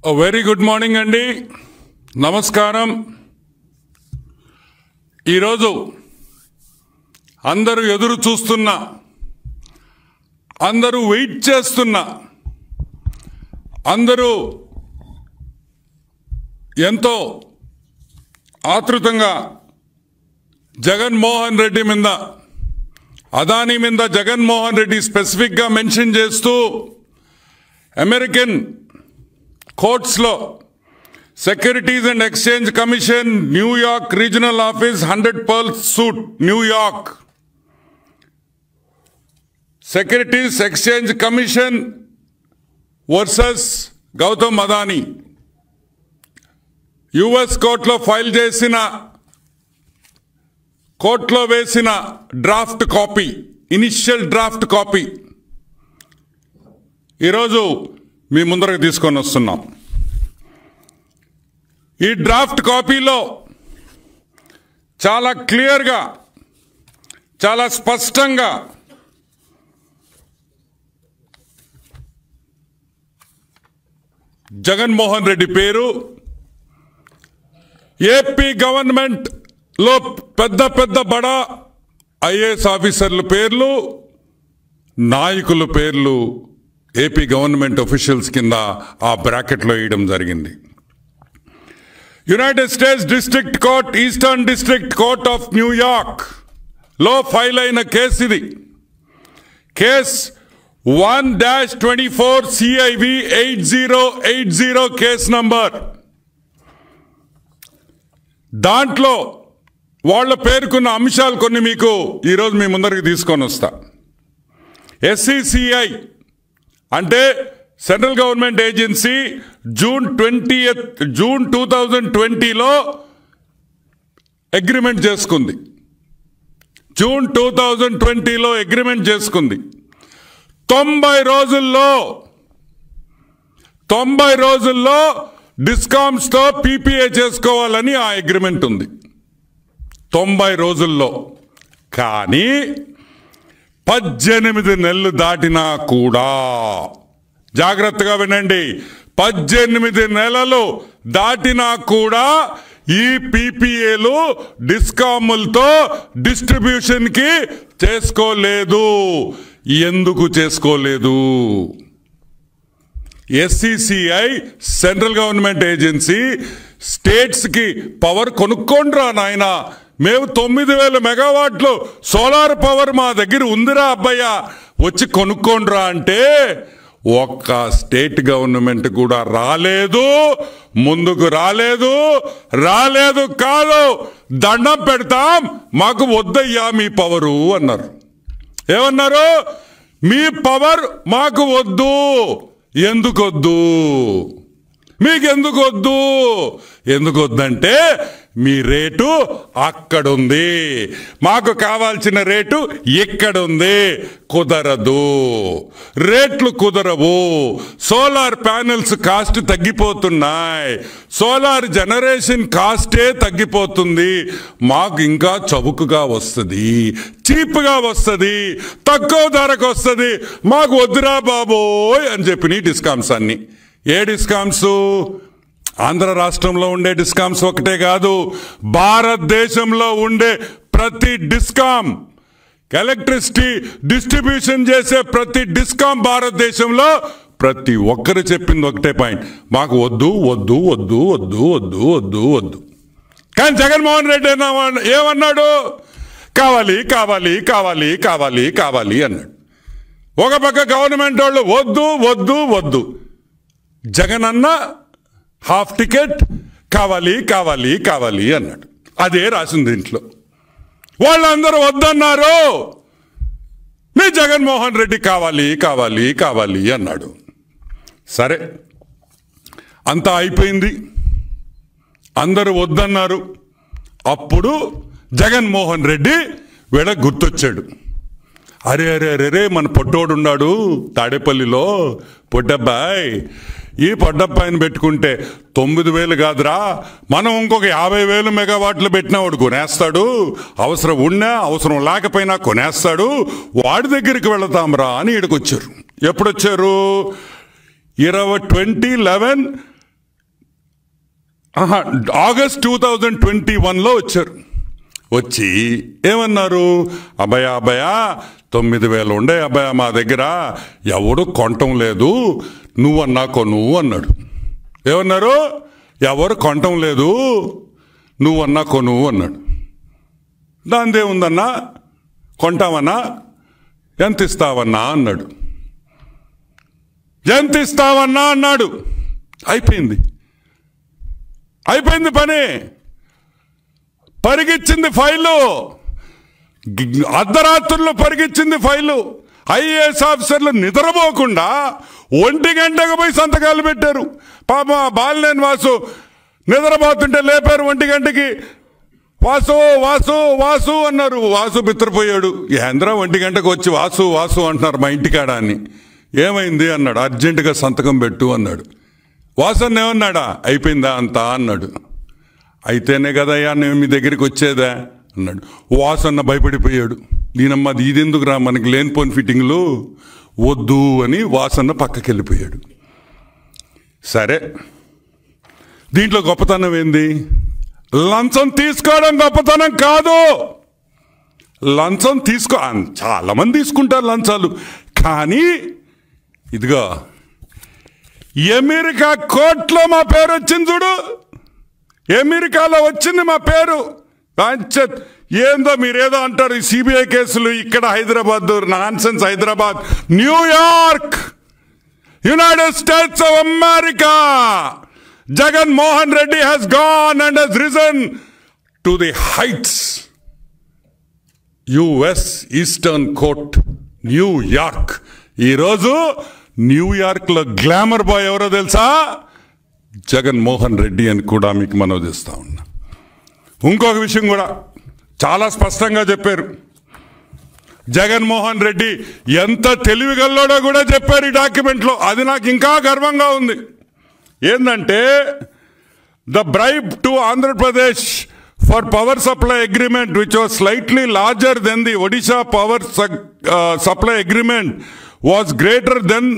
Very good morning అండి, నమస్కారం. ఈరోజు అందరూ ఎదురు చూస్తున్న, అందరూ వెయిట్ చేస్తున్న, అందరూ ఎంతో ఆతృతంగా జగన్మోహన్ రెడ్డి మీద, అదానీ మీద జగన్మోహన్ రెడ్డి స్పెసిఫిక్గా మెన్షన్ చేస్తూ అమెరికన్ కోర్ట్స్లో securities and exchange commission New York regional office 100 Pearl suite New York, securities exchange commission versus Gautam Adani US కోర్టులో ఫైల్ చేసిన, కోర్టులో వేసిన draft copy, initial draft copy ఈరోజు మీ ముందరకు తీసుకొని వస్తున్నాం. ఈ డ్రాఫ్ట్ కాపీలో చాలా క్లియర్గా, చాలా స్పష్టంగా జగన్మోహన్ రెడ్డి పేరు, ఏపీ గవర్నమెంట్ లో పెద్ద పెద్ద బడా ఐఏఎస్ ఆఫీసర్ల పేర్లు, నాయకుల పేర్లు ఏపీ గవర్నమెంట్ ఆఫీషియల్స్ కింద ఆ బ్రాకెట్లో వేయడం జరిగింది. United states district court, eastern district court of New York లో ఫైల్ అయిన కేసు ఇది. Case 1-24 CIV 8080 case number. దాంట్లో వాళ్ళ పేర్కొన్న అంశాలు కొన్ని మీకు ఈరోజు మీ ముందరికి తీసుకొని వస్తా. SCCI అంటే సెంట్రల్ గవర్నమెంట్ ఏజెన్సీ జూన్ 2020లో అగ్రిమెంట్ చేసుకుంది. జూన్ 2020లో అగ్రిమెంట్ చేసుకుంది. 90 రోజుల్లో డిస్కామ్స్తో PPA చేసుకోవాలని ఆ అగ్రిమెంట్ ఉంది. 90 రోజుల్లో. కానీ 18 నెలలు దాటినా కూడా, జాగ్రత్తగా వినండి, 18 నెలలు దాటినా కూడా ఈ PPAలు డిస్కాములతో డిస్ట్రిబ్యూషన్కి చేసుకోలేదు. ఎందుకు చేసుకోలేదు? SCCI సెంట్రల్ గవర్నమెంట్ ఏజెన్సీ స్టేట్స్కి పవర్ కొనుక్కోండ్రా నాయన, మేము 9000 మెగావాట్లు సోలార్ పవర్ మా దగ్గర ఉందిరా అబ్బయ్య, వచ్చి కొనుక్కోండ్రా అంటే ఒక్క స్టేట్ గవర్నమెంట్ కూడా రాలేదు, ముందుకు రాలేదు కాదు, దండం పెడతాం, మాకు వద్దయ్యా మీ పవరు అన్నారు. ఏమన్నారు? మీ పవర్ మాకు వద్దు. ఎందుకొద్దు? మీకెందుకు వద్దు? ఎందుకు వద్దంటే మీ రేటు అక్కడుంది, మాకు కావాల్సిన రేటు ఇక్కడుంది. కుదరదు, రేట్లు కుదరవు. సోలార్ ప్యానెల్స్ కాస్ట్ తగ్గిపోతున్నాయి, సోలార్ జనరేషన్ కాస్టే తగ్గిపోతుంది. మాకు ఇంకా చౌకగా వస్తుంది, చీప్గా వస్తుంది, తక్కువ ధరకు వస్తుంది, మాకు వద్దురా బాబోయ్ అని చెప్పిన డిస్కామ్స్ అన్ని. ఏ డిస్కామ్స్? ఆంధ్ర రాష్ట్రంలో ఉండే డిస్కామ్స్ ఒకటే కాదు, భారతదేశంలో ఉండే ప్రతి డిస్కామ్, ఎలక్ట్రిసిటీ డిస్ట్రిబ్యూషన్ చేసే ప్రతి డిస్కామ్ భారతదేశంలో ప్రతి ఒక్కరు చెప్పింది ఒకటే పాయింట్, మాకు వద్దు వద్దు వద్దు వద్దు వద్దు వద్దు వద్దు. కానీ జగన్మోహన్ రెడ్డి ఏమన్నాడు? కావాలి కావాలి కావాలి కావాలి కావాలి అన్నాడు. ఒక పక్క గవర్నమెంట్ వాళ్ళు వద్దు వద్దు వద్దు, జగన్ అన్న హాఫ్ టికెట్ కావాలి కావాలి కావాలి అన్నాడు. అదే రాసింది దీంట్లో. వాళ్ళందరూ వద్దన్నారు, మీ జగన్మోహన్ రెడ్డి కావాలి కావాలి కావాలి అన్నాడు. సరే, అంతా అయిపోయింది, అందరూ వద్దన్నారు. అప్పుడు జగన్మోహన్ రెడ్డి వీళ్ళ గుర్తొచ్చాడు. అరే అరే అరే మన పొట్టోడు ఉన్నాడు తాడేపల్లిలో, పొట్టబ్బాయి, ఈ పొట్టబ్బాయిని పెట్టుకుంటే 9000 కాదురా, మనం ఇంకొక 50,000 మెగావాట్లు పెట్టినా వాడు కొనేస్తాడు, అవసరం ఉన్నా అవసరం లేకపోయినా కొనేస్తాడు, వాడి దగ్గరికి వెళతాంరా అని ఈడకొచ్చారు. ఎప్పుడొచ్చారు? 2011 ఆగస్ట్ 2021లో వచ్చారు. వచ్చి ఏమన్నారు, అభయ 9,000 ఉండే అభయ మా దగ్గర, ఎవడు కొనటం లేదు, నువ్వన్నా కొను అన్నాడు. ఏమన్నారు, ఎవరు కొనటం లేదు, నువ్వన్నా కొను అన్నాడు. దానిదేముందన్నా, కొంటావన్నా, ఎంత ఇస్తావన్నా అన్నాడు. ఎంత ఇస్తావన్నా అన్నాడు. అయిపోయింది పని. పరిగిచ్చింది ఫైలు, అర్ధరాత్రుల్లో పరిగిచ్చింది ఫైలు. ఐఏఎస్ ఆఫీసర్లు నిద్రపోకుండా 1 గంటకు పోయి సంతకాలు పెట్టారు. పాప బాలినేని వాసు నిద్రపోతుంటే లేపారు 1 గంటకి. వాసు వాసు వాసు అన్నారు. వాసు బిత్రపోయాడు. ఏంద్రా 1 గంటకు వచ్చి వాసు వాసు అంటున్నారు మా ఇంటికాడ అని. ఏమైంది అన్నాడు. అర్జెంటుగా సంతకం పెట్టు అన్నాడు. వాసన్న ఏమన్నాడా, అయిపోయిందా అంతా అన్నాడు. అయితేనే కదయ్యా నేను మీ దగ్గరికి వచ్చేదా అన్నాడు. వాసన్న భయపడిపోయాడు. దీనమ్మ ఇదెందుకు రా మనకి లేనిపోని ఫిట్టింగ్లు వద్దు అని వాసన్న పక్కకి వెళ్ళిపోయాడు. సరే, దీంట్లో గొప్పతనం ఏంది, లంచం తీసుకోవడం గొప్పతనం కాదు. లంచం చాలా మంది తీసుకుంటారు లంచాలు. కానీ ఇదిగో అమెరికా కోర్టులో మా పేరు వచ్చింది చూడు, అమెరికాలో వచ్చింది మా పేరు. ఏందో మీరేదో అంటారు ఈ సిబిఐ కేసులు, ఇక్కడ Hyderabad nonsense. Hyderabad, New York, United States of America. Jagan Mohan Reddy has gone and has risen to the heights. US Eastern Court, New York. ఈరోజు న్యూయార్క్లో గ్లామర్ బాయ్ ఎవరో తెలుసా, జగన్మోహన్ రెడ్డి అని కూడా మీకు మనవి చేస్తా ఉన్నా. ఇంకొక విషయం కూడా చాలా స్పష్టంగా చెప్పారు. జగన్మోహన్ రెడ్డి ఎంత తెలివిగల్లోడో కూడా చెప్పారు ఈ డాక్యుమెంట్లో. అది నాకు ఇంకా గర్వంగా ఉంది. ఏంటంటే, the bribe to Andhra Pradesh for power supply agreement which was slightly larger than the Odisha power supply agreement was greater than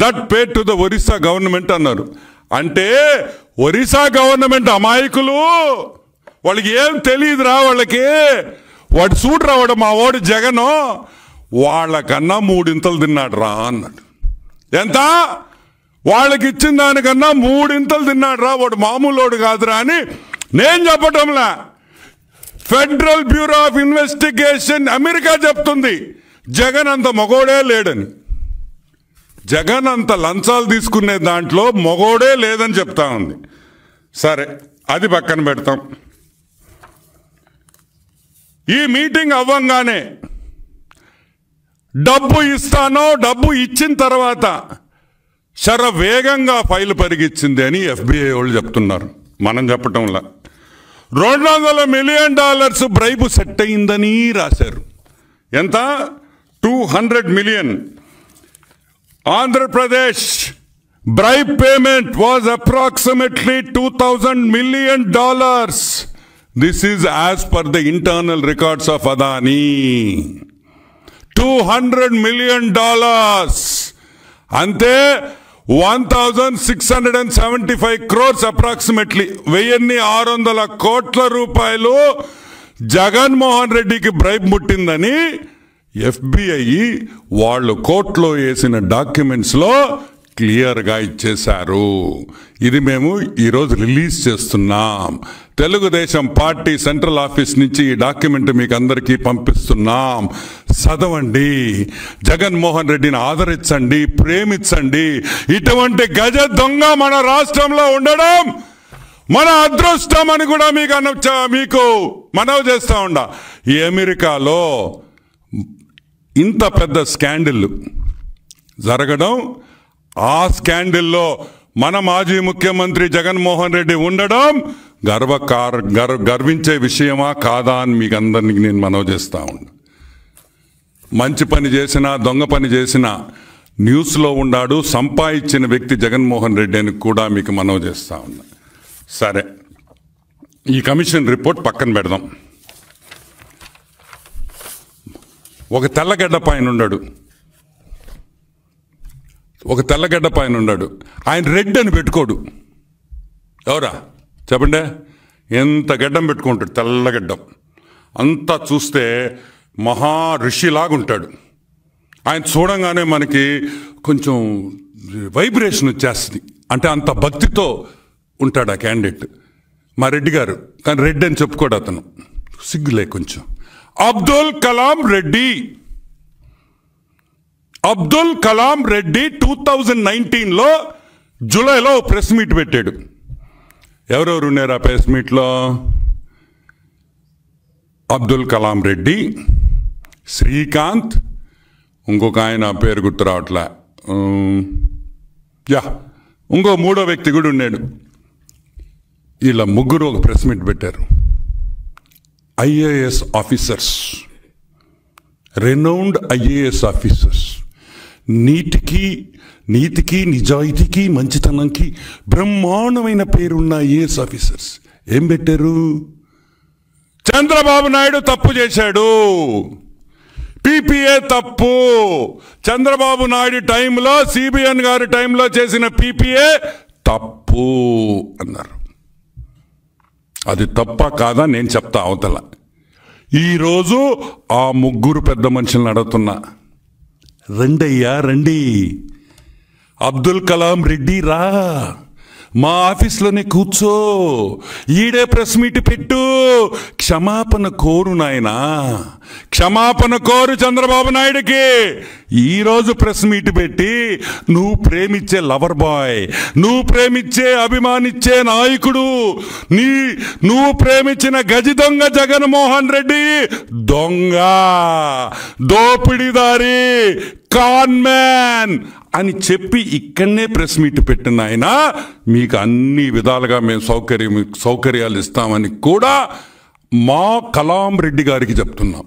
that paid to the Orissa government అన్నారు. అంటే ఒరిస్సా గవర్నమెంట్ అమాయకులు, వాళ్ళకి ఏం తెలియదురా, వాళ్ళకి వాడు సూట్ రావడం మా వాడు జగన్ వాళ్ళకన్నా 3 ఇంతలు తిన్నాడు రా అన్నాడు. ఎంత, వాళ్ళకి ఇచ్చిన దానికన్నా 3 ఇంతలు తిన్నాడు రా, వాడు మామూలోడు కాదురా అని నేను చెప్పటంలా, federal bureau of investigation America చెప్తుంది. జగన్ అంత మగోడే లేడని. జగన్ అంత లంచాలు తీసుకునే దాంట్లో మగోడే లేదని చెప్తా ఉంది. సరే, అది పక్కన పెడతాం. ఈ మీటింగ్ అవ్వంగానే డబ్బు ఇస్తానో, డబ్బు ఇచ్చిన తర్వాత వేగంగా ఫైల్ పరిగిచ్చింది అని FBI వాళ్ళు చెప్తున్నారు, మనం చెప్పటంలా. $200 మిలియన్ బ్రైబు సెట్ అయిందని రాశారు. ఎంత, 200 million. Andhra Pradesh bribe payment was approximately $2,000 million. This is as per the internal records of Adani. $200 million. అంతే, 1,675 crores అప్రాక్సిమేట్లీ, 1,600 కోట్ల రూపాయలు జగన్మోహన్ రెడ్డికి బ్రైబ్ ముట్టిందని FBI వాళ్ళు కోర్టులో వేసిన డాక్యుమెంట్స్లో క్లియర్గా ఇచ్చేశారు. ఇది మేము ఈరోజు రిలీజ్ చేస్తున్నాం. తెలుగుదేశం పార్టీ సెంట్రల్ ఆఫీస్ నుంచి ఈ డాక్యుమెంట్ మీకు అందరికీ పంపిస్తున్నాం. చదవండి, జగన్మోహన్ రెడ్డిని ఆదరించండి, ప్రేమించండి. ఇటువంటి గజ దొంగ మన రాష్ట్రంలో ఉండడం మన అదృష్టం అని కూడా మీకు మనవి చేస్తా ఉండా. ఈ అమెరికాలో ఇంత పెద్ద స్కాండిల్ జరగడం, ఆ స్కాండిల్లో మన మాజీ ముఖ్యమంత్రి జగన్మోహన్ రెడ్డి ఉండడం గర్వించే విషయమా కాదా అని మీకు అందరినీ నేను మనవి చేస్తా ఉన్నా. మంచి పని చేసినా, దొంగ పని చేసినా న్యూస్లో ఉన్నాడు, సంపాదించిన వ్యక్తి జగన్మోహన్ రెడ్డి అని కూడా మీకు మనవి చేస్తా ఉన్నా. సరే, ఈ కమిషన్ రిపోర్ట్ పక్కన పెడదాం. ఒక తెల్లగడ్డ పైన ఉన్నాడు, ఆయన రెడ్ అని పెట్టుకోడు. ఎవరా, చెప్పండి. ఎంత గడ్డం పెట్టుకుంటాడు, తెల్లగడ్డం, అంతా చూస్తే మహా ఋషిలాగుంటాడు. ఆయన చూడంగానే మనకి కొంచెం వైబ్రేషన్ వచ్చేస్తుంది. అంటే అంత భక్తితో ఉంటాడు ఆ క్యాండిడేట్. మా రెడ్డి గారు, కానీ రెడ్డి అని చెప్పుకోడు అతను, సిగ్గులే కొంచెం. అబ్దుల్ కలాం రెడ్డి 2019లో జూలైలో ప్రెస్ మీట్ పెట్టాడు. ఎవరెవరు ఉన్నారు ఆ ప్రెస్ మీట్లో? అబ్దుల్ కలాం రెడ్డి, శ్రీకాంత్, ఇంకొక ఆయన పేరు గుర్తు రావట్లే, ఇంకో మూడో వ్యక్తి కూడా ఉన్నాడు. వీళ్ళ ముగ్గురు ఒక ప్రెస్ మీట్ పెట్టారు. IAS officers, renowned IAS officers, నీతికి నిజాయితీకి మంచితనంకి బ్రహ్మాండమైన పేరున్న ఐఏఎస్ ఆఫీసర్స్ ఏం పెట్టారు? చంద్రబాబు నాయుడు తప్పు చేశాడు, పీపీఏ తప్పు, చంద్రబాబు నాయుడు టైంలో, సిబిఎన్ గారి టైంలో చేసిన పీపీఏ తప్పు అన్నారు. అది తప్ప కాదా నేను చెప్తా అవతల. ఈరోజు ఆ ముగ్గురు పెద్ద మనుషులను అడుగుతున్నా, రండయ్యా రండి, అబ్దుల్ కలాం రెడ్డి రా, మా ఆఫీస్లోనే కూర్చో, ఈడే ప్రెస్ మీట్ పెట్టు, క్షమాపణ కోరు నాయనా, క్షమాపణ కోరు చంద్రబాబు నాయుడికి. ఈరోజు ప్రెస్ మీట్ పెట్టి నువ్వు ప్రేమించే లవర్ బాయ్, నువ్వు ప్రేమించే అభిమానించే నాయకుడు, నువ్వు ప్రేమించిన గజి దొంగ జగన్మోహన్ రెడ్డి దొంగ, దోపిడీదారి, కాన్మ్యాన్ అని చెప్పి ఇక్కడనే ప్రెస్ మీట్ పెట్టిన ఆయన మీకు అన్ని విధాలుగా మేము సౌకర్యాలు ఇస్తామని కూడా మా కలాం రెడ్డి గారికి చెప్తున్నాం.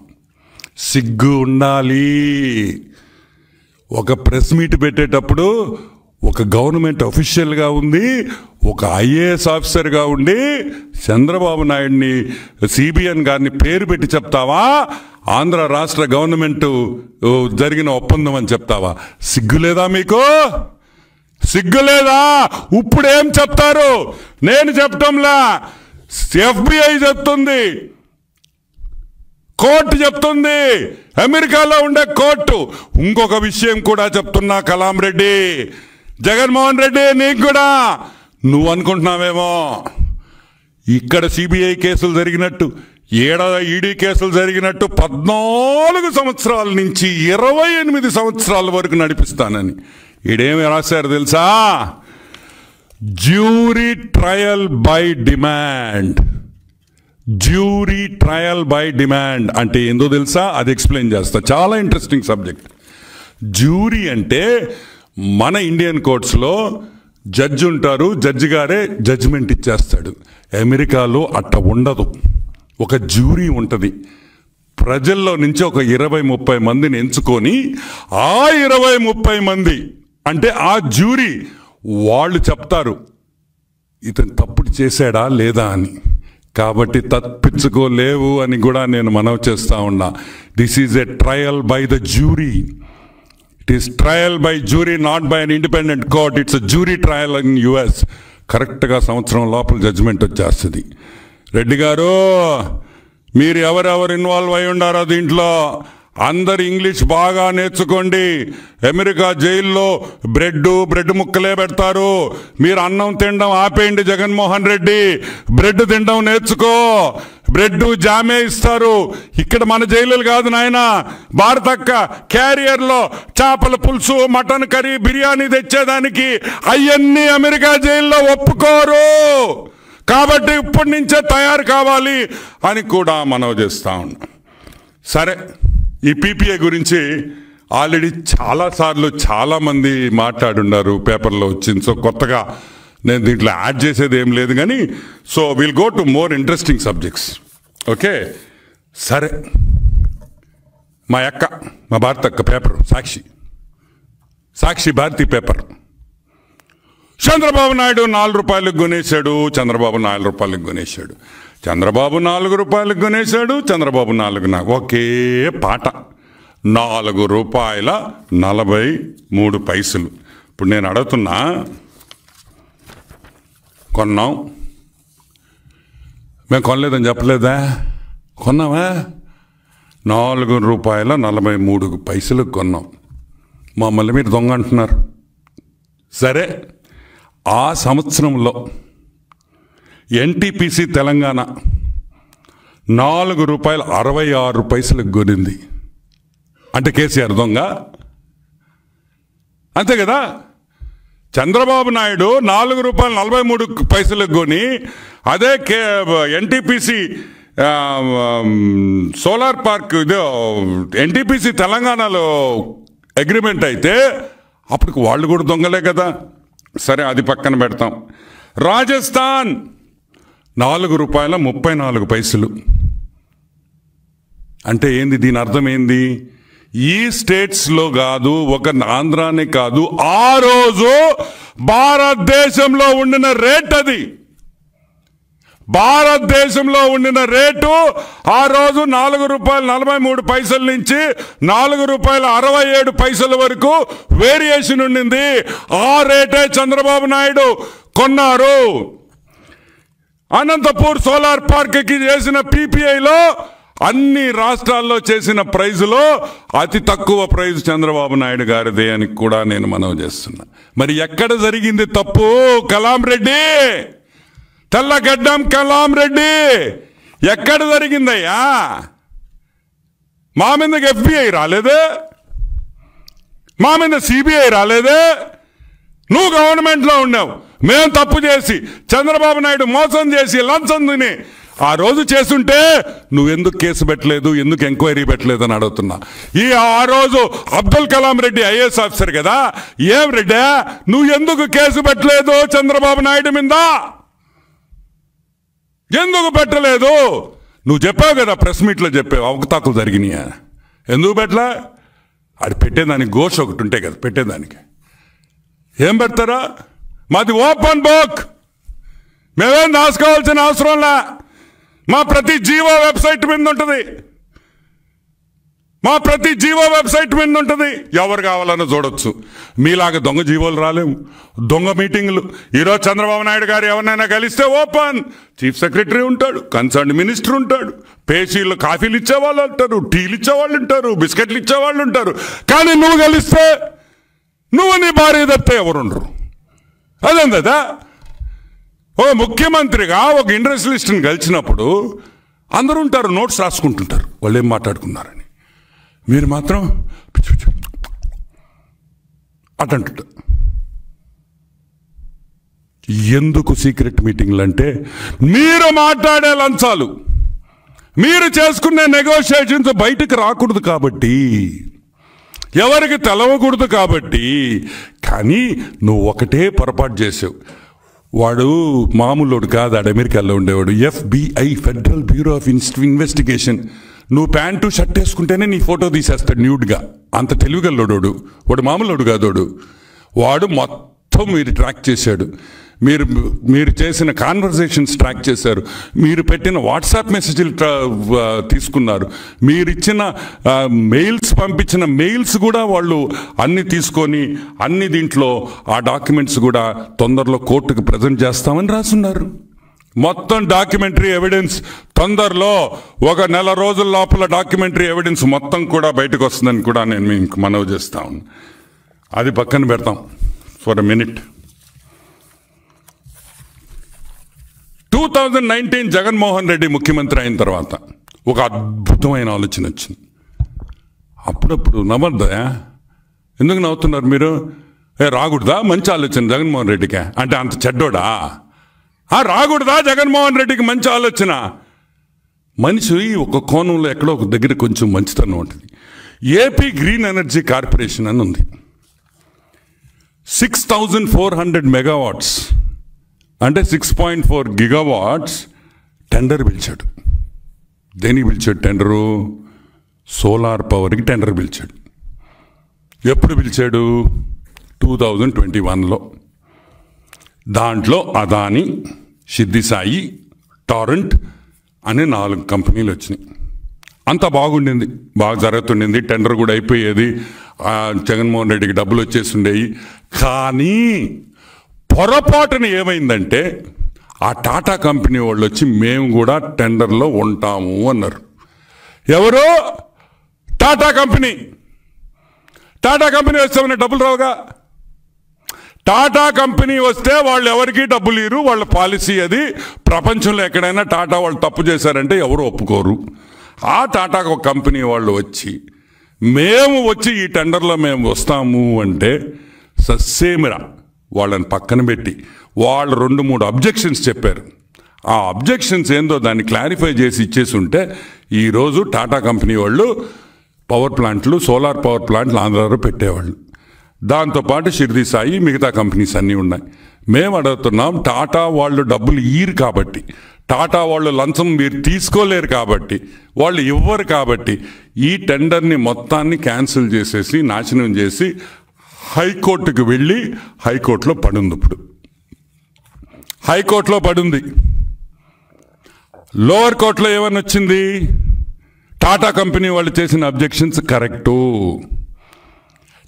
సిగ్గు ఉండాలి. ఒక ప్రెస్ మీట్ పెట్టేటప్పుడు ఒక గవర్నమెంట్ అఫీషియల్గా ఉంది, ఒక ఐఏఎస్ ఆఫీసర్గా ఉండి చంద్రబాబు నాయుడిని, సిబిఎన్ గారిని పేరు పెట్టి చెప్తావా? ఆంధ్ర రాష్ట్ర గవర్నమెంట్ జరిగిన ఒప్పందం అని చెప్తావా? సిగ్గులేదా మీకు? సిగ్గులేదా? ఇప్పుడేం చెప్తారు? నేను చెప్పటంలా, FBI చెప్తుంది, కోర్టు చెప్తుంది, అమెరికాలో ఉండే కోర్టు. ఇంకొక విషయం కూడా చెప్తున్నా కలాం రెడ్డి, జగన్మోహన్ రెడ్డి, నీకు కూడా, నువ్వు అనుకుంటున్నావేమో ఇక్కడ సిబిఐ కేసులు జరిగినట్టు, ఈడీ కేసులు జరిగినట్టు 14 సంవత్సరాల నుంచి 28 సంవత్సరాల వరకు నడిపిస్తానని. ఈడేమి రాశారు తెలుసా? Jury trial by demand. Jury trial by demand అంటే ఏందో తెలుసా? అది ఎక్స్ప్లెయిన్ చేస్తా, చాలా ఇంట్రెస్టింగ్ సబ్జెక్ట్. జ్యూరీ అంటే మన ఇండియన్ కోర్ట్స్లో జడ్జి ఉంటారు, జడ్జి గారే జడ్జిమెంట్ ఇచ్చేస్తాడు. అమెరికాలో అట్ట ఉండదు, ఒక జ్యూరీ ఉంటుంది. ప్రజల్లో నుంచి ఒక 20-30 మందిని ఎంచుకొని ఆ 20-30 మంది అంటే ఆ జ్యూరీ వాళ్ళు చెప్తారు ఇతను తప్పుడు చేశాడా లేదా అని. కాబట్టి తప్పించుకోలేవు అని కూడా నేను మనవి చేస్తా ఉన్నా. This is a trial by the jury. It is trial by jury, not by an independent court. It's a jury trial in US. కరెక్ట్గా సంవత్సరం లోపల జడ్జిమెంట్ వచ్చేస్తుంది. రెడ్డి గారు, మీరు ఎవరెవరు ఇన్వాల్వ్ అయి ఉండారో దీంట్లో అందరు ఇంగ్లీష్ బాగా నేర్చుకోండి. అమెరికా జైల్లో బ్రెడ్ ముక్కలే పెడతారు. మీరు అన్నం తినడం ఆపేయండి జగన్మోహన్ రెడ్డి, బ్రెడ్ తినడం నేర్చుకో. బ్రెడ్ జామే ఇస్తారు. ఇక్కడ మన జైలులు కాదు నాయన, భారతక్క క్యారియర్లో చేపల పులుసు, మటన్ కర్రీ, బిర్యానీ తెచ్చేదానికి అవన్నీ అమెరికా జైల్లో ఒప్పుకోరు. కాబట్టి ఇప్పటి నుంచే తయారు కావాలి అని కూడా మనవి చేస్తా ఉన్నాం. సరే, ఈ పీపీఏ గురించి ఆల్రెడీ చాలాసార్లు చాలామంది మాట్లాడున్నారు, పేపర్లో వచ్చింది. సో కొత్తగా నేను దీంట్లో యాడ్ చేసేది ఏం లేదు కానీ, so will go to more interesting subjects. Okay, సరే, మా భారతక్క పేపర్ సాక్షి భారతి పేపర్, చంద్రబాబు నాయుడు 4 రూపాయలకు కొనేశాడు, చంద్రబాబు 4 రూపాయలకు కొనేశాడు, చంద్రబాబు 4 రూపాయలకు కొనేశాడు, చంద్రబాబు 4. ఒకే పాట, 4 రూపాయల 43 పైసలు. ఇప్పుడు నేను అడుగుతున్నా, కొన్నాం, మేము కొనలేదని చెప్పలేదా? కొన్నావా? ₹4.43 కొన్నాం. మమ్మల్ని మీరు దొంగ అంటున్నారు. సరే, ఆ సంవత్సరంలో ఎన్టీపీసీ తెలంగాణ ₹4.66 కొనింది. అంటే కేసీఆర్ దొంగ అంతే కదా? చంద్రబాబు నాయుడు ₹4.43 కొని అదే ఎన్టీపీసీ సోలార్ పార్క్ ఇదో ఎన్టీపీసీ తెలంగాణలో అగ్రిమెంట్ అయితే అప్పటికి వాళ్ళు కూడా దొంగలే కదా. సరే, అది పక్కన పెడతాం. రాజస్థాన్ ₹4.34. అంటే ఏంది? దీని అర్థం ఏంది? ఈ స్టేట్స్లో కాదు, ఒక ఆంధ్రానే కాదు, ఆ రోజు భారతదేశంలో ఉండిన రేట్ అది. భారతదేశంలో ఉండిన రేటు ఆ రోజు ₹4.43 నుంచి ₹4.67 వరకు వేరియేషన్ ఉండింది. ఆ రేటే చంద్రబాబు నాయుడు కొన్నారు. అనంతపూర్ సోలార్ పార్క్కి చేసిన పీపీఐలో అన్ని రాష్ట్రాల్లో చేసిన ప్రైజులో అతి తక్కువ ప్రైజ్ చంద్రబాబు నాయుడు గారిదే అని కూడా నేను మనవి చేస్తున్నా. మరి ఎక్కడ జరిగింది తప్పు? కలాం రెడ్డి, తెల్లగడ్డం కలాం రెడ్డి, ఎక్కడ జరిగిందయ్యా? మా మీదకి FBI రాలేదే, మా మీద CBI రాలేదే. నువ్వు గవర్నమెంట్లో ఉన్నావు, మేము తప్పు చేసి చంద్రబాబు నాయుడు మోసం చేసి లంచం తిని ఆ రోజు చేస్తుంటే నువ్వెందుకు కేసు పెట్టలేదు, ఎందుకు ఎంక్వైరీ పెట్టలేదు అని అడుగుతున్నా. ఆ రోజు అబ్దుల్ కలాం రెడ్డి IAS ఆఫీసర్ కదా. ఏం రెడ్డి, నువ్వు ఎందుకు కేసు పెట్టలేదు చంద్రబాబు నాయుడు మీద? ఎందుకు పెట్టలేదు? నువ్వు చెప్పావు కదా, ప్రెస్ మీట్లో చెప్పావు అవకతవకలు జరిగినాయా. ఎందుకు పెట్టలే? అది పెట్టేదానికి ఘోష ఒకటి ఉంటే కదా పెట్టేదానికి. ఏం పెడతారా? మాది ఓపెన్ బుక్, మేమేం దాచుకోవాల్సిన అవసరంలా. మా ప్రతి జీవో వెబ్సైట్ మీద ఉంటుంది, మా ప్రతి జీవో వెబ్సైట్ మీద ఉంటుంది. ఎవరు కావాలన్నా చూడొచ్చు. మీలాగా దొంగ జీవోలు రాలేము, దొంగ మీటింగ్లు. ఈరోజు చంద్రబాబు నాయుడు గారు ఎవరినైనా కలిస్తే ఓపెన్, చీఫ్ సెక్రటరీ ఉంటాడు, కన్సర్న్ మినిస్టర్ ఉంటాడు, పేషీలు కాఫీలు ఇచ్చేవాళ్ళు ఉంటారు, టీలు ఇచ్చేవాళ్ళు ఉంటారు, బిస్కెట్లు ఇచ్చేవాళ్ళు ఉంటారు. కానీ నువ్వు కలిస్తే, నువ్వు నీ భార్య తప్పితే ఎవరుండరు. అదేందా? ఓ ముఖ్యమంత్రిగా ఒక ఇండస్ట్రియలిస్ట్ని కలిసినప్పుడు అందరూ ఉంటారు, నోట్స్ రాసుకుంటుంటారు వాళ్ళు ఏం మాట్లాడుకున్నారని. మీరు మాత్రం అటంటారు. ఎందుకు సీక్రెట్ మీటింగ్లు అంటే, మీరు మాట్లాడే లంచాలు, మీరు చేసుకునే నెగోషియేషన్స్ బయటకు రాకూడదు కాబట్టి, ఎవరికి తెలవకూడదు కాబట్టి. కానీ నువ్వు ఒకటే పొరపాటు చేసావు. వాడు మామూలుడు కాదు, ఆడు అమెరికాలో ఉండేవాడు. FBI, federal bureau of investigation. నువ్వు ప్యాంటు షర్ట్ వేసుకుంటేనే నీ ఫోటో తీసేస్తాడు న్యూడ్గా. అంత తెలివిగల్లోడు వాడు, మామూలుడు కాదోడు. వాడు మొత్తం మీరు ట్రాక్ చేశాడు. మీరు చేసిన కాన్వర్జేషన్స్ ట్రాక్ చేశారు, మీరు పెట్టిన వాట్సాప్ మెసేజ్లు తీసుకున్నారు, మీరు ఇచ్చిన మెయిల్స్ పంపించిన మెయిల్స్ కూడా వాళ్ళు అన్ని తీసుకొని అన్ని దీంట్లో ఆ డాక్యుమెంట్స్ కూడా తొందరలో కోర్టుకు ప్రజెంట్ చేస్తామని రాసున్నారు. మొత్తం డాక్యుమెంటరీ ఎవిడెన్స్ తొందరలో, ఒక నెల రోజుల లోపల డాక్యుమెంటరీ ఎవిడెన్స్ మొత్తం కూడా బయటకు వస్తుందని కూడా నేను మీకు మనవి చేస్తాను. అది పక్కన పెడతాం for a minute. 2019 Jaganmohan Reddy ముఖ్యమంత్రి అయిన తర్వాత ఒక అద్భుతమైన ఆలోచన వచ్చింది. అప్పుడప్పుడు నవ్వద్దా? ఎందుకు నవ్వుతున్నారు మీరు? రాకూడదా? మంచి ఆలోచన జగన్మోహన్ రెడ్డికి అంటే అంత చెడ్డోడా? రాకూడదా జగన్మోహన్ రెడ్డికి మంచి ఆలోచన? మనిషి ఒక కోణంలో ఎక్కడో ఒక దగ్గర కొంచెం మంచితనం ఉంటుంది. ఏపీ గ్రీన్ ఎనర్జీ కార్పొరేషన్ అని ఉంది. 6400 మెగావాట్స్ అంటే 6.4 గిగావాట్స్ టెండర్ పిలిచాడు. దేనికి పిలిచాడు టెండరు? సోలార్ పవర్కి టెండర్ పిలిచాడు. ఎప్పుడు పిలిచాడు? 2021లో. దాంట్లో అదాని, సిద్ధిసాయి, టారెంట్ అనే 4 కంపెనీలు వచ్చినాయి. అంతా బాగుండింది, బాగా జరుగుతుండింది, టెండర్ కూడా అయిపోయేది, జగన్మోహన్ రెడ్డికి డబ్బులు వచ్చేసి ఉండేవి. కానీ పొరపాటున ఏమైందంటే ఆ టాటా కంపెనీ వాళ్ళు వచ్చి మేము కూడా టెండర్లో ఉంటాము అన్నారు. ఎవరు? టాటా కంపెనీ. టాటా కంపెనీ వస్తే డబ్బులు రావుగా. టాటా కంపెనీ వస్తే వాళ్ళు ఎవరికి డబ్బులు ఇరు, వాళ్ళ పాలసీ అది. ప్రపంచంలో ఎక్కడైనా టాటా వాళ్ళు తప్పు చేశారంటే ఎవరు ఒప్పుకోరు. ఆ టాటా కంపెనీ వాళ్ళు వచ్చి మేము వచ్చి ఈ టెండర్లో మేము వస్తాము అంటే ససేమిరా వాళ్ళని పక్కన పెట్టి వాళ్ళు 2-3 అబ్జెక్షన్స్ చెప్పారు. ఆ అబ్జెక్షన్స్ ఏందో దాన్ని క్లారిఫై చేసి ఇచ్చేసి ఉంటే ఈరోజు టాటా కంపెనీ వాళ్ళు పవర్ ప్లాంట్లు, సోలార్ పవర్ ప్లాంట్లు ఆంధ్రాలో పెట్టేవాళ్ళు. దాంతోపాటు షిర్డీ సాయి, మిగతా కంపెనీస్ అన్నీ ఉన్నాయి. మేము అడుగుతున్నాం, టాటా వాళ్ళు డబ్బులు ఇయ్యరు కాబట్టి, టాటా వాళ్ళు లంచం మీరు తీసుకోలేరు కాబట్టి, వాళ్ళు ఇవ్వరు కాబట్టి ఈ టెండర్ని మొత్తాన్ని క్యాన్సిల్ చేసేసి నాశనం చేసి హైకోర్టుకు వెళ్ళి హైకోర్టులో పడుంది. ఇప్పుడు హైకోర్టులో పడుంది. లోవర్ కోర్టులో ఏమని వచ్చింది? టాటా కంపెనీ వాళ్ళు చేసిన అబ్జెక్షన్స్ కరెక్టు,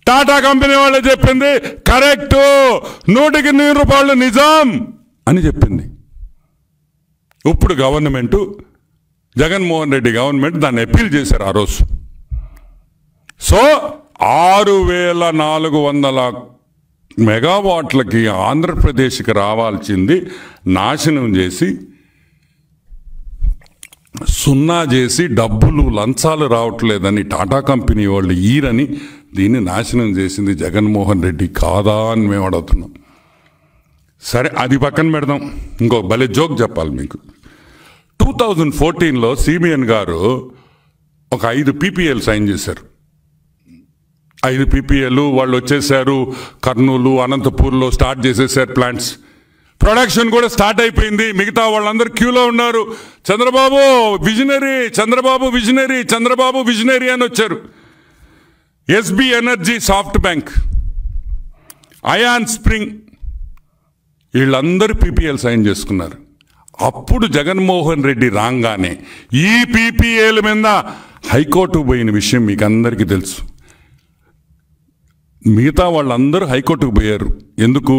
టాటా కంపెనీ వాళ్ళు చెప్పింది కరెక్టు, 100% నిజం అని చెప్పింది. ఇప్పుడు గవర్నమెంటు, జగన్మోహన్ రెడ్డి గవర్నమెంట్ దాన్ని అప్పీల్ చేశారు ఆ రోజు. సో 6400 మెగావాట్లకి ఆంధ్రప్రదేశ్కి రావాల్సింది నాశనం చేసి, సున్నా చేసి, డబ్బులు లంచాలు రావట్లేదని టాటా కంపెనీ వాళ్ళు ఈరని దీన్ని నాశనం చేసింది జగన్మోహన్ రెడ్డి కాదా అని మేము అడుగుతున్నాం. సరే, అది పక్కన పెడదాం. ఇంకో భలే జోక్ చెప్పాలి మీకు. 2014లో సిబిఎన్ గారు ఒక 5 PPAలు సైన్ చేశారు. 5 PPAలు వాళ్ళు వచ్చేసారు. కర్నూలు, అనంతపూర్లో స్టార్ట్ చేసేసారు ప్లాంట్స్. ప్రొడక్షన్ కూడా స్టార్ట్ అయిపోయింది. మిగతా వాళ్ళందరూ క్యూలో ఉన్నారు. Chandrababu visionary, Chandrababu visionary, Chandrababu visionary అని వచ్చారు. ఎస్బి ఎనర్జీ, సాఫ్ట్ బ్యాంక్, అయాన్ స్ప్రింగ్ వీళ్ళందరూ PPAలు సైన్ చేసుకున్నారు. అప్పుడు జగన్మోహన్ రెడ్డి రాగానే ఈ PPAల మీద హైకోర్టుకు పోయిన విషయం మీకు అందరికీ తెలుసు. మిగతా వాళ్ళందరూ హైకోర్టుకు పోయారు. ఎందుకు?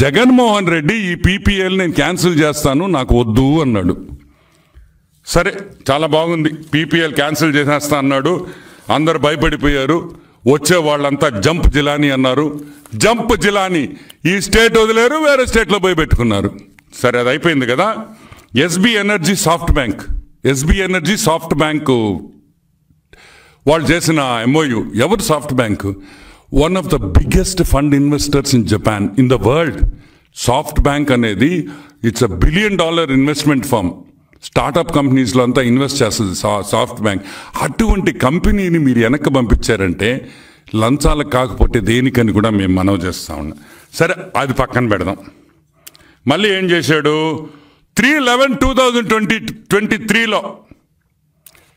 జగన్మోహన్ రెడ్డి ఈ PPAలు నేను క్యాన్సిల్ చేస్తాను, నాకు వద్దు అన్నాడు. సరే, చాలా బాగుంది. PPAలు క్యాన్సిల్ చేసేస్తా అన్నాడు. అందరు భయపడిపోయారు. వచ్చే వాళ్ళంతా జంప్ జిలానీ అన్నారు. జంప్ జిలానీ ఈ స్టేట్ వదిలేరు, వేరే స్టేట్లో పోయి పెట్టుకున్నారు. సరే, అది అయిపోయింది కదా. SB energy, soft bank, SB energy, soft bank వాళ్ళు చేసిన MOU. ఎవరు SoftBank? One of the biggest fund investors in Japan, in the world. SoftBank అనేది it's $1 billion investment firm. Startup కంపెనీస్లో అంతా ఇన్వెస్ట్ చేస్తుంది సాఫ్ట్ బ్యాంక్. అటువంటి కంపెనీని మీరు వెనక్కి పంపించారంటే లంచాలకు కాకపోతే దేనికని కూడా మేము మనవి చేస్తూ ఉన్నాం. సరే, అది పక్కన పెడదాం. మళ్ళీ ఏం చేశాడు? 3/11/2023లో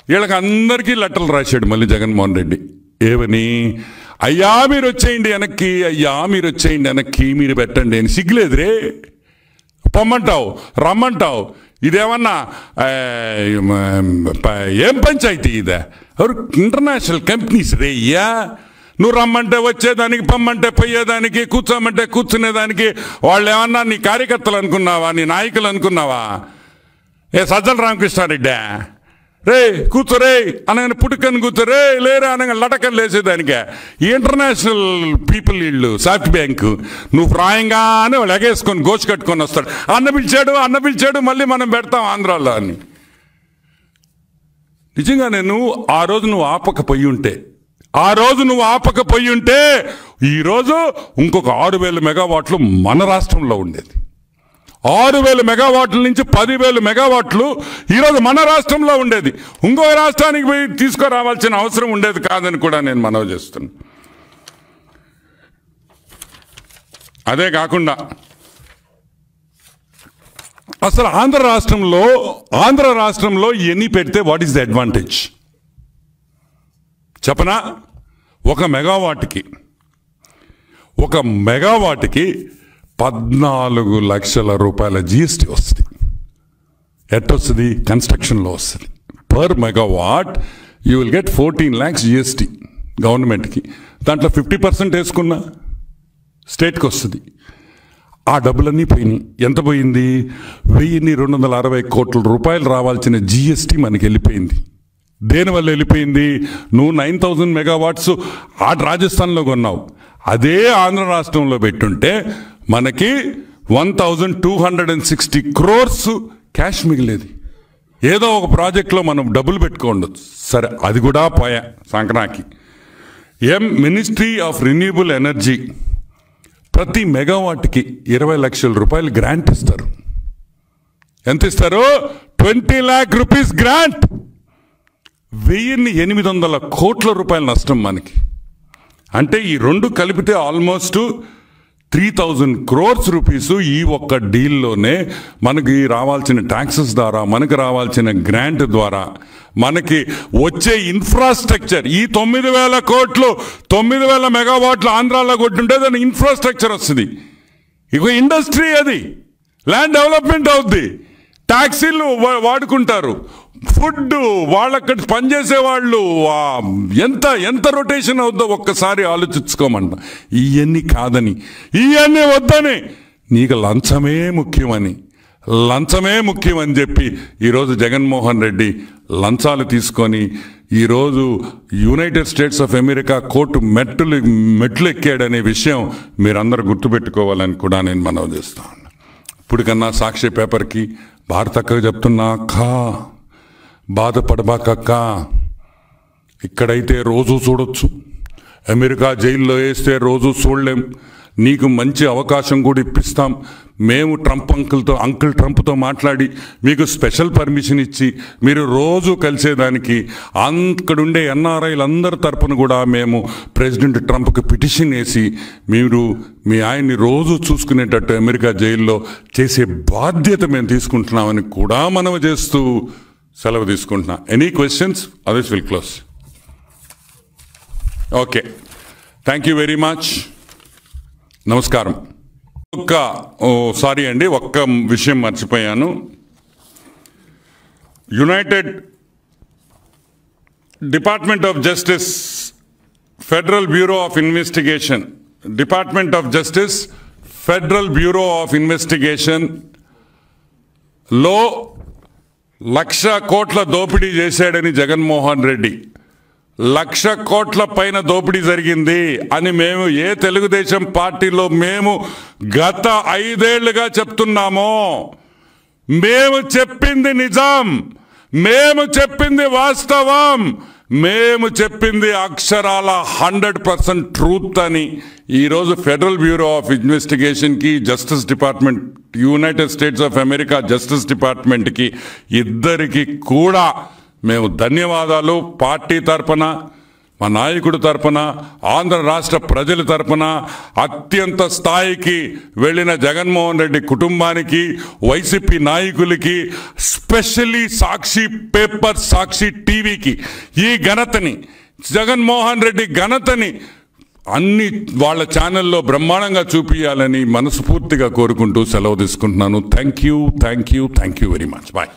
వీళ్ళకి అందరికీ లెటర్లు రాశాడు మళ్ళీ జగన్మోహన్ రెడ్డి. ఏమని? అయ్యా మీరు వచ్చేయండి వెనక్కి, అయ్యా మీరు వచ్చేయండి వెనక్కి, మీరు పెట్టండి అని. సిగ్గులేదురే, పొమ్మంటావు, రమ్మంటావు. ఇదేమన్నా ఏం పంచాయతీ ఇదే? ఎవరు? ఇంటర్నేషనల్ కంపెనీస్ రే అయ్యా. నువ్వు రమ్మంటే వచ్చేదానికి, పొమ్మంటే పోయేదానికి, కూర్చోమంటే కూర్చునేదానికి వాళ్ళు ఏమన్నా నీ కార్యకర్తలు అనుకున్నావా? నీ నాయకులు అనుకున్నావా? ఏ సజ్జల రామకృష్ణారెడ్డి రే కూర్చోరే అనగానే పుట్టుకని కూర్చోరే, లేరా అనగా లటకని లేసేదానికే. ఈ ఇంటర్నేషనల్ పీపుల్ వీళ్ళు సాఫ్ట్ బ్యాంకు. నువ్వు ప్రాయంగానే వాళ్ళు ఎగేసుకొని గోచి కట్టుకొని వస్తాడు. అన్న పిలిచాడు మళ్ళీ మనం పెడతాం ఆంధ్రాలో అని. నిజంగా నేను ఆ రోజు నువ్వు ఆపకపోయి ఉంటే ఈరోజు ఇంకొక 6000 మెగావాట్లు మన రాష్ట్రంలో ఉండేది. 6000 మెగావాట్ల నుంచి 10,000 మెగావాట్లు ఈరోజు మన రాష్ట్రంలో ఉండేది. ఇంకో రాష్ట్రానికి పోయి తీసుకురావాల్సిన అవసరం ఉండేది కాదని కూడా నేను మనవి చేస్తున్నాను. అదే కాకుండా అసలు ఆంధ్ర రాష్ట్రంలో ఎన్ని పెడితే వాట్ ఈస్ ద అడ్వాంటేజ్ చెప్పనా? ఒక మెగావాట్కి 14 లక్షల రూపాయల GST వస్తుంది. ఎట్టొస్తుంది? కన్స్ట్రక్షన్లో వస్తుంది. Per megawatt you will get 14 lakhs GST గవర్నమెంట్కి. దాంట్లో 50% వేసుకున్న స్టేట్కి వస్తుంది. ఆ డబ్బులన్నీ పోయినాయి. ఎంత పోయింది? 1260 కోట్ల రూపాయలు రావాల్సిన GST మనకి వెళ్ళిపోయింది. దేనివల్ల వెళ్ళిపోయింది? నువ్వు 9000 మెగావాట్స్ ఆ రాజస్థాన్లో కొన్నావు, అదే ఆంధ్ర రాష్ట్రంలో పెట్టుంటే మనకి 1260 crores క్యాష్ మిగిలేది. ఏదో ఒక ప్రాజెక్ట్లో మనం డబ్బులు పెట్టుకోండొచ్చు. సరే, అది కూడా పోయా సంక్రాంతికి. మినిస్ట్రీ ఆఫ్ రిన్యూబుల్ ఎనర్జీ ప్రతి మెగావాట్కి 20 లక్షల రూపాయలు గ్రాంట్ ఇస్తారు. ఎంత ఇస్తారు? 20 lakh rupees గ్రాంట్. 1800 కోట్ల రూపాయల నష్టం మనకి. అంటే ఈ రెండు కలిపితే ఆల్మోస్ట్ 3000 crores రూపీస్ ఈ ఒక్క డీల్లోనే మనకి రావాల్సిన ట్యాక్సెస్ ద్వారా, మనకి రావాల్సిన గ్రాంట్ ద్వారా, మనకి వచ్చే ఇన్ఫ్రాస్ట్రక్చర్, ఈ 9000 కోట్లు 9000 మెగావాట్లు ఆంధ్రాలో కొట్టుంటే దాని ఇన్ఫ్రాస్ట్రక్చర్ వస్తుంది. ఇక ఇండస్ట్రీ, అది ల్యాండ్ డెవలప్మెంట్ అవుద్ది, ట్యాక్సీలు వాడుకుంటారు, ఫుడ్, వాళ్ళక్కడ పనిచేసే వాళ్ళు, ఎంత ఎంత రొటేషన్ అవుద్దో ఒక్కసారి ఆలోచించుకోమంట. ఇవన్నీ కాదని, ఇవన్నీ వద్దని, నీకు లంచమే ముఖ్యమని చెప్పి ఈరోజు జగన్మోహన్ రెడ్డి లంచాలు తీసుకొని ఈరోజు United States of America court మెట్లు ఎక్కాడనే విషయం మీరందరూ గుర్తుపెట్టుకోవాలని కూడా నేను మనవి చేస్తాను. ఇప్పటికన్నా సాక్షి పేపర్కి భారతక్కగా చెప్తున్నా, అక్క బాధపడబాకక్క, ఇక్కడైతే రోజు చూడొచ్చు, అమెరికా జైల్లో వేస్తే రోజు చూడలేం. నీకు మంచి అవకాశం కూడా ఇప్పిస్తాం. మేము అంకుల్ ట్రంప్తో మాట్లాడి మీకు స్పెషల్ పర్మిషన్ ఇచ్చి మీరు రోజు కలిసేదానికి అక్కడుండే NRIలు అందరి తరపున కూడా మేము ప్రెసిడెంట్ ట్రంప్కి పిటిషన్ వేసి మీరు మీ ఆయన్ని రోజు చూసుకునేటట్టు అమెరికా జైల్లో చేసే బాధ్యత మేము తీసుకుంటున్నామని కూడా మనవి చేస్తూ సెలవు తీసుకుంటున్నా. Any questions? Others will close. Okay, thank you very much. నమస్కారం. సారీ అండి, ఒక్క విషయం మర్చిపోయాను. United department of justice, federal bureau of investigation, department of justice federal bureau of investigation లో 1,00,000 కోట్ల దోపిడీ చేశాడని జగన్మోహన్ రెడ్డి, 1,00,000 కోట్ల పైన దోపిడీ జరిగింది అని మేము తెలుగుదేశం పార్టీలో మేము గత 5 ఏళ్లుగా చెప్తున్నామో. మేము చెప్పింది నిజం, మేము చెప్పింది వాస్తవం, మేము చెప్పింది అక్షరాల 100% ట్రూత్ అని ఈరోజు ఫెడరల్ బ్యూరో ఆఫ్ ఇన్వెస్టిగేషన్కి, justice department, United States of America justice డిపార్ట్మెంట్కి ఇద్దరికి కూడా మేము ధన్యవాదాలు. పార్టీ తరపున, మా నాయకుడి తరపున, ఆంధ్ర రాష్ట్ర ప్రజల తరపున, అత్యంత స్థాయికి వెళ్ళిన జగన్మోహన్ రెడ్డి కుటుంబానికి, వైసీపీ నాయకులకి, స్పెషల్లీ సాక్షి పేపర్, సాక్షి టీవీకి ఈ ఘనతని, జగన్మోహన్ రెడ్డి ఘనతని అన్ని వాళ్ళ ఛానల్లో బ్రహ్మాండంగా చూపించాలని మనస్ఫూర్తిగా కోరుకుంటూ సెలవు తీసుకుంటున్నాను. Thank you very much. Bye.